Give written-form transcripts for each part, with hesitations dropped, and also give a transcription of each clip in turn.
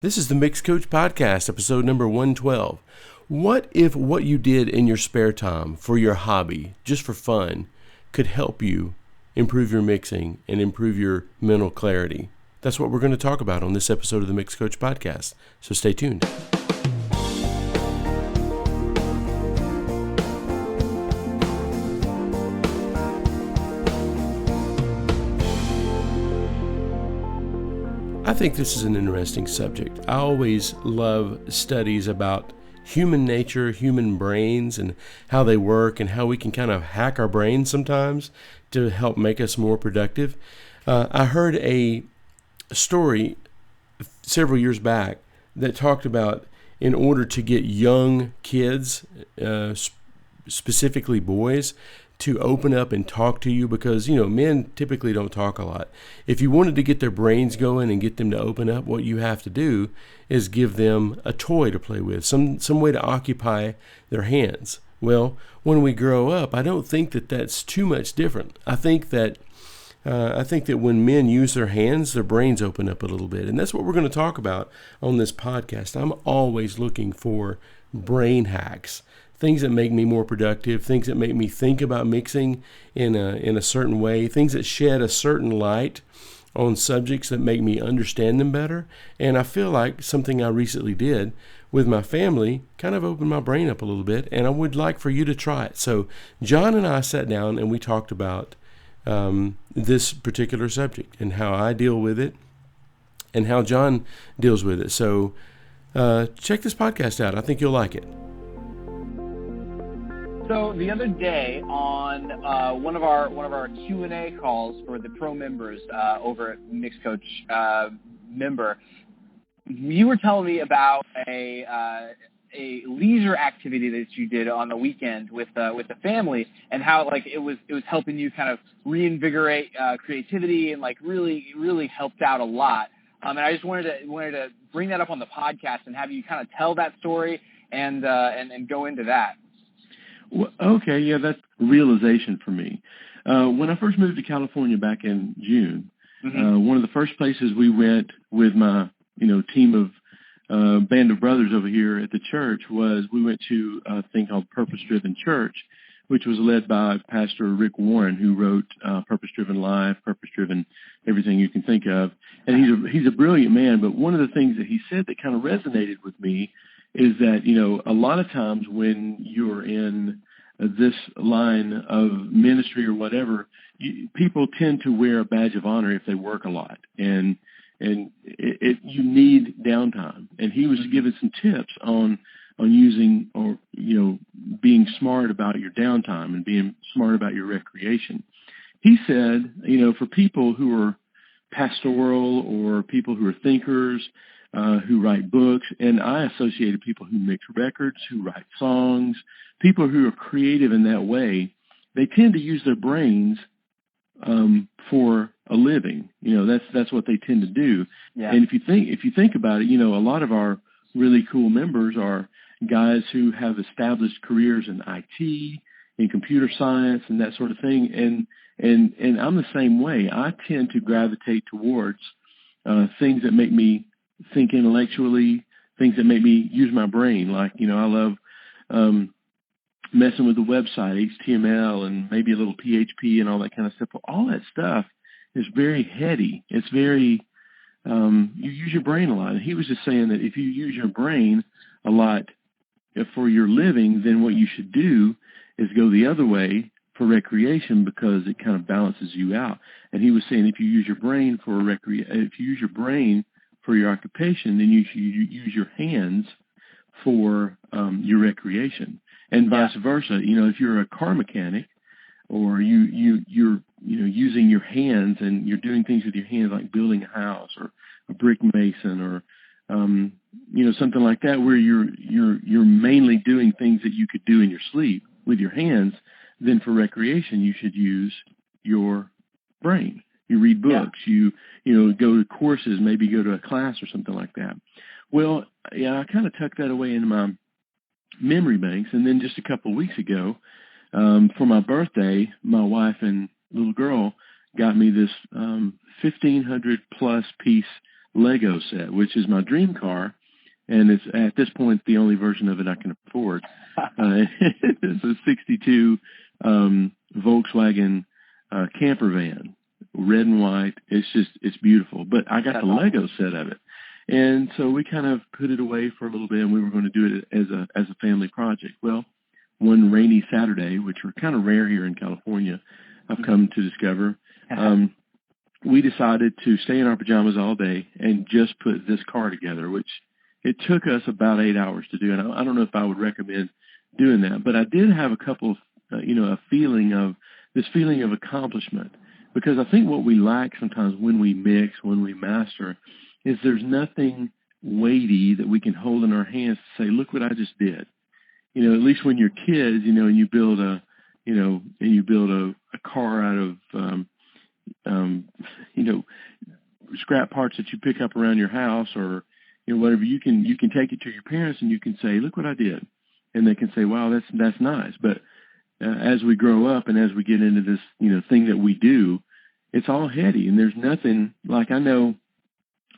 This is the MixCoach Podcast, episode number 112. What if what you did in your spare time for your hobby, just for fun, could help you improve your mixing and improve your mental clarity? That's what we're going to talk about on this episode of the MixCoach Podcast, so stay tuned. I think this is an interesting subject. I always love studies about human nature, human brains, and how they work and how we can kind of hack our brains sometimes to help make us more productive. I heard a story several years back that talked about in order to get young kids, specifically boys, to open up and talk to you, because, men typically don't talk a lot. If you wanted to get their brains going and get them to open up, what you have to do is give them a toy to play with, some way to occupy their hands. Well, when we grow up, I don't think that that's too much different. I think that when men use their hands, their brains open up a little bit. And that's what we're going to talk about on this podcast. I'm always looking for brain hacks, things that make me more productive, things that make me think about mixing in a certain way, things that shed a certain light on subjects that make me understand them better. And I feel like something I recently did with my family kind of opened my brain up a little bit, and I would like for you to try it. So John and I sat down and we talked about this particular subject and how I deal with it and how John deals with it. So check this podcast out. I think you'll like it. So the other day on one of our Q&A calls for the pro members over at MixCoach member, you were telling me about a leisure activity that you did on the weekend with the family, and how it was helping you kind of reinvigorate creativity, and really helped out a lot. And I just wanted to bring that up on the podcast and have you kind of tell that story and go into that. Well, okay, yeah, that's a realization for me. When I first moved to California back in June, one of the first places we went with my team of band of brothers over here at the church was we went to a thing called Purpose Driven Church, which was led by Pastor Rick Warren, who wrote Purpose Driven Life, Purpose Driven Everything You Can Think of. And he's a brilliant man, but one of the things that he said that kind of resonated with me is that, a lot of times when you're in this line of ministry or whatever, people tend to wear a badge of honor if they work a lot. And you need downtime. And he was giving some tips on using or, being smart about your downtime and being smart about your recreation. He said, for people who are pastoral or people who are thinkers, who write books, and I associated people who mix records, who write songs, people who are creative in that way, they tend to use their brains for a living. That's what they tend to do. Yeah. And if you think about it, a lot of our really cool members are guys who have established careers in IT, in computer science, and that sort of thing. And I'm the same way. I tend to gravitate towards things that make me think intellectually, things that make me use my brain. I love messing with the website, HTML, and maybe a little PHP and all that kind of stuff. But all that stuff is very heady. It's very, you use your brain a lot. And he was just saying that if you use your brain a lot for your living, then what you should do is go the other way for recreation, because it kind of balances you out. And he was saying if you use your brain for your occupation, then you should use your hands for your recreation, and vice versa. If you're a car mechanic, or you're using your hands and you're doing things with your hands, like building a house or a brick mason, or something like that, where you're mainly doing things that you could do in your sleep with your hands, then for recreation you should use your brain. You read books, you go to courses, maybe go to a class or something like that. Well, yeah, I kind of tucked that away into my memory banks. And then just a couple of weeks ago, for my birthday, my wife and little girl got me this 1,500 plus piece Lego set, which is my dream car, and it's at this point the only version of it I can afford. It's a 62 Volkswagen camper van, red and white. It's beautiful. But I got the Lego set of it. And so we kind of put it away for a little bit, and we were going to do it as a family project. Well, one rainy Saturday, which are kind of rare here in California, I've come to discover, we decided to stay in our pajamas all day and just put this car together, which it took us about 8 hours to do. And I don't know if I would recommend doing that, but I did have a couple of, a feeling of accomplishment, because I think what we lack sometimes when we mix, when we master, is there's nothing weighty that we can hold in our hands to say, look what I just did. At least when you're kids, and you build a car out of, scrap parts that you pick up around your house, or, whatever, you can take it to your parents and you can say, look what I did. And they can say, wow, that's nice. But as we grow up and as we get into this, thing that we do, it's all heady. And there's nothing, like, I know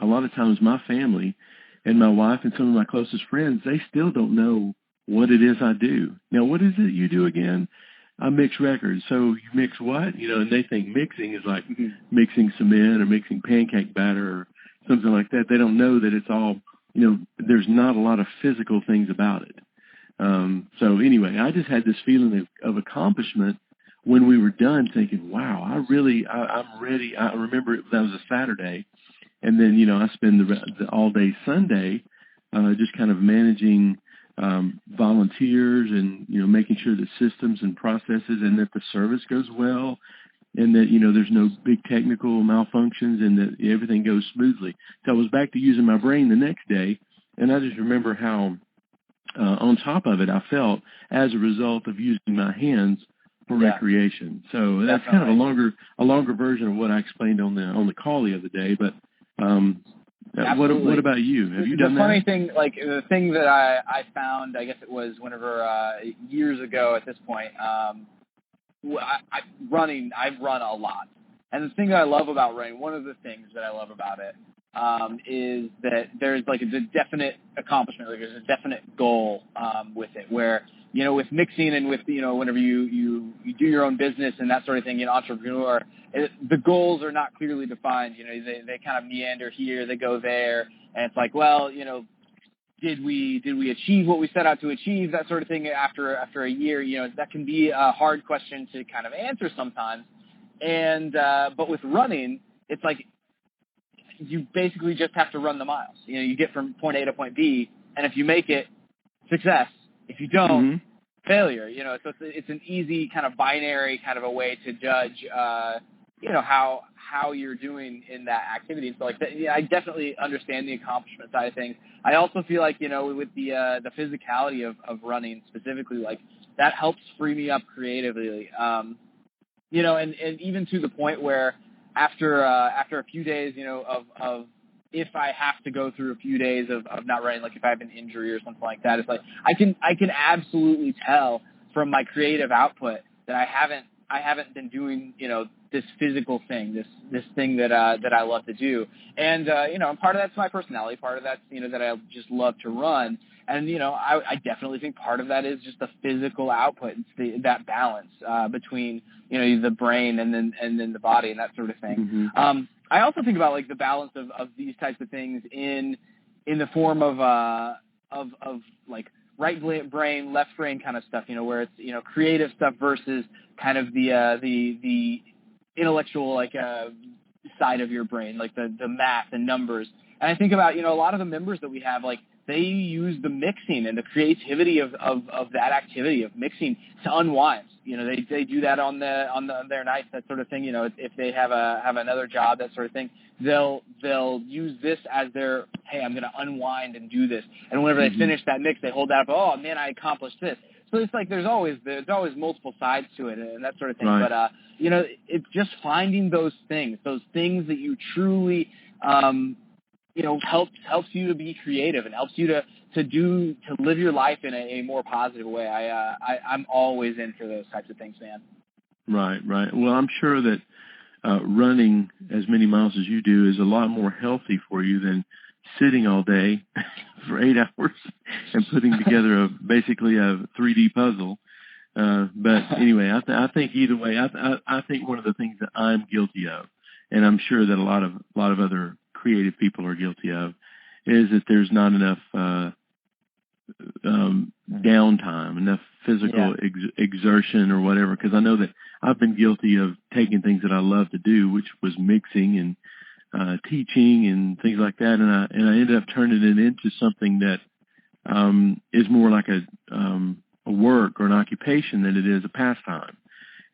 a lot of times my family and my wife and some of my closest friends, they still don't know what it is I do. Now, what is it you do again? I mix records. So you mix what? And they think mixing is like mixing cement or mixing pancake batter or something like that. They don't know that it's all, there's not a lot of physical things about it. So anyway, I just had this feeling of accomplishment when we were done, thinking, wow, I'm ready. I remember that was a Saturday. And then, I spend the all day Sunday just kind of managing volunteers and, making sure that systems and processes and that the service goes well, and that, there's no big technical malfunctions, and that everything goes smoothly. So I was back to using my brain the next day, and I just remember how on top of it I felt as a result of using my hands for recreation. So that's kind of a longer version of what I explained on the call the other day. But what about you? Have you done that? The funny thing, like the thing that I found, I guess it was whenever years ago at this point, I've run a lot. And the thing that I love about running, one of the things that I love about it, is that there's like a definite accomplishment, like there's a definite goal with it, where, with mixing and with, whenever you do your own business and that sort of thing, entrepreneur, the goals are not clearly defined. They kind of meander here, they go there, and it's like, well, did we achieve what we set out to achieve, that sort of thing after a year? That can be a hard question to kind of answer sometimes. And but with running, it's like you basically just have to run the miles. You get from point A to point B, and if you make it, success. If you don't, failure. So it's an easy kind of binary kind of a way to judge, how you're doing in that activity. So like, I definitely understand the accomplishment side of things. I also feel like, with the physicality of running specifically, like that helps free me up creatively. And even to the point where after a few days, of if I have to go through a few days of not running, like if I have an injury or something like that, it's like I can absolutely tell from my creative output that I haven't been doing, this physical thing, this thing that I love to do. And, and part of that's my personality. Part of that's, that I just love to run. And, I definitely think part of that is just the physical output. It's that balance, between, the brain and then the body and that sort of thing. I also think about like the balance of these types of things in the form of like right brain, left brain kind of stuff, where it's, creative stuff versus kind of the intellectual, like, side of your brain, like the math and numbers. And I think about, a lot of the members that we have, like, they use the mixing and the creativity of that activity of mixing to unwind. They do that on their nights, that sort of thing. If they have another job, that sort of thing, they'll use this as their, hey, I'm going to unwind and do this. And whenever they finish that mix, they hold that up. Oh man, I accomplished this. So it's like there's always multiple sides to it and that sort of thing. Right. But it's just finding those things that you truly helps you to be creative and helps you to live your life in a more positive way. I'm always in for those types of things, man. Right. Well, I'm sure that running as many miles as you do is a lot more healthy for you than sitting all day for 8 hours and putting together basically a 3D puzzle. But anyway, I think either way, I think one of the things that I'm guilty of, and I'm sure that a lot of other creative people are guilty of, is that there's not enough downtime, enough physical exertion or whatever. Because I know that I've been guilty of taking things that I love to do, which was mixing and teaching and things like that, and I ended up turning it into something that is more like a work or an occupation than it is a pastime.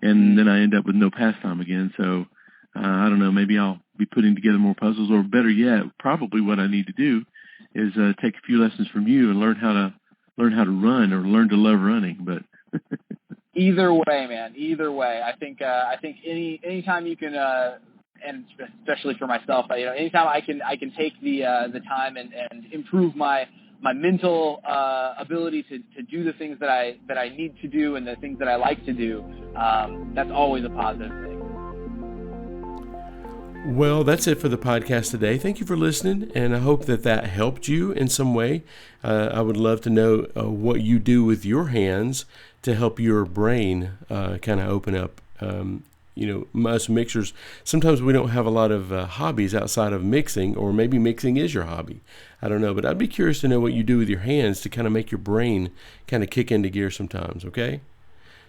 And then I end up with no pastime again. So I don't know, maybe I'll be putting together more puzzles, or better yet, probably what I need to do is take a few lessons from you and learn how to run, or learn to love running. But either way, man, either way, I think anytime you can, and especially for myself, anytime I can take the time and improve my mental ability to do the things that I need to do and the things that I like to do, that's always a positive thing. Well, that's it for the podcast today. Thank you for listening, and I hope that helped you in some way. I would love to know what you do with your hands to help your brain kind of open up. Us mixers, sometimes we don't have a lot of hobbies outside of mixing, or maybe mixing is your hobby. I don't know, but I'd be curious to know what you do with your hands to kind of make your brain kind of kick into gear sometimes, okay?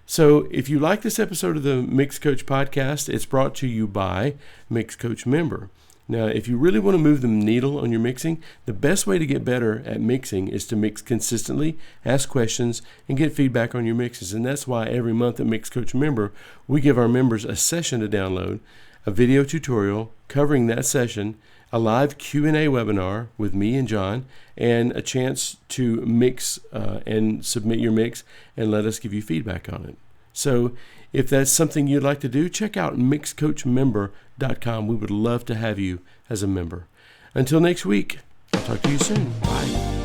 So if you like this episode of the MixCoach Podcast, it's brought to you by MixCoach Member. Now, if you really want to move the needle on your mixing, the best way to get better at mixing is to mix consistently, ask questions, and get feedback on your mixes. And that's why every month at MixCoach Member, we give our members a session to download, a video tutorial covering that session, a live Q&A webinar with me and John, and a chance to mix and submit your mix and let us give you feedback on it. So if that's something you'd like to do, check out MixCoachMember.com. We would love to have you as a member. Until next week, I'll talk to you soon. Bye.